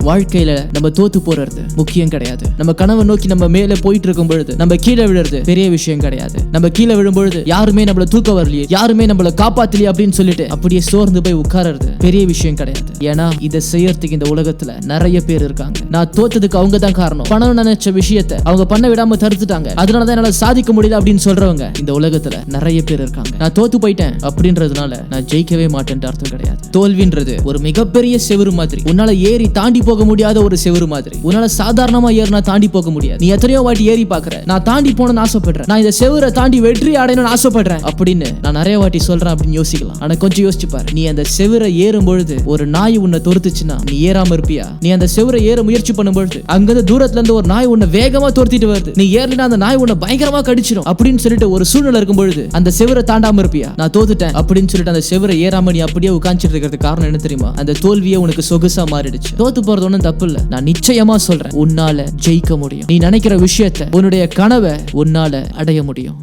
வாழ்க்கையில நம்ம தோத்து போறது முக்கியம் கிடையாது. நம்ம கனவை நோக்கி நம்ம மேல போயிட்டு இருக்கும் பொழுது நம்ம கீழே விழுறது பெரிய விஷயம் கிடையாது. நம்ம கீழே விழும்பொழுது யாருமே நம்மள தூக்க வரலையே, யாருமே நம்மள காப்பாத்தலையே அப்படின்னு சொல்லிட்டு அப்படியே சோர்ந்து போய் உட்கார்றது பெரிய விஷயம் கிடையாது. ஏன்னா இதை செய்யறதுக்கு இந்த உலகத்துல நிறைய பேர் இருக்காங்க. நான் தோத்ததுக்கு அவங்க தான் காரணம், பணம் நினைச்ச விஷயத்தை அவங்க பண்ண விடாம தடுத்துட்டாங்க, அதனாலதான் என்னால சாதிக்க முடியல அப்படின்னு சொல்றவங்க இந்த உலகத்துல நிறைய பேர் இருக்காங்க. நான் தோத்து போயிட்டேன் அப்படின்றதுனால நான் ஜெயிக்கவே மாட்டேன்னு அர்த்தம் கிடையாது. தோல்வின்றது ஒரு மிகப்பெரிய செவுரு மாதிரி, உன்னால ஏறி தாண்டி போக முடியாத ஒரு செவுரு மாதிரி. உன்னால சாதாரணமா ஏறினா தாண்டி போக முடியாது. நீ எத்தனையோ வாட்டி ஏறி பாக்குற, நான் தாண்டி போகணும்னு ஆசைப்படுறேன், நான் இந்த செவுரை தாண்டி வெற்றி அடையணும்னு ஆசைப்படுறேன் அப்படின்னு நான் நிறைய வாட்டி சொல்றேன் அப்படின்னு யோசிக்கலாம். ஆனா கொஞ்சம் யோசிச்சு பாரு, நீ அந்த செவுரை ஏறும் பொழுது ஒரு நாய் உன்னை துரத்துச்சுன்னா நீ ஏறாம இருப்பியா? நீ அந்த செவுரை ஏற முயற்சி பண்ணும் பொழுது அங்கிருந்து தூரத்துல இருந்து ஒரு நாய் உன்னை வேகமா துரத்திட்டு வருது, நீ ஏறலினா அந்த நாய் உன்னை பயங்கரமா கடிச்சிடும் அப்படின்னு சொல்லிட்டு ஒரு சூழ்நிலை இருக்கும் பொழுது அந்த செவுரை தாண்டாம இருப்பியா? நான் தோத்துட்டேன் அப்படின்னு சொல்லிட்டு அந்த செவுரை ஏறாம நீ அப்படியே உட்கார்ந்துட்டு இருக்கிறது காரணம் என்ன தெரியுமா? அந்த தோல்வியே உனக்கு சொகுசா மாறிடுச்சு. தோத்து போறது ஒண்ணும் தப்பு இல்ல. நான் நிச்சயமா சொல்றேன், உன்னால ஜெயிக்க முடியும். நீ நினைக்கிற விஷயத்தை, உன்னுடைய கனவை உன்னால அடைய முடியும்.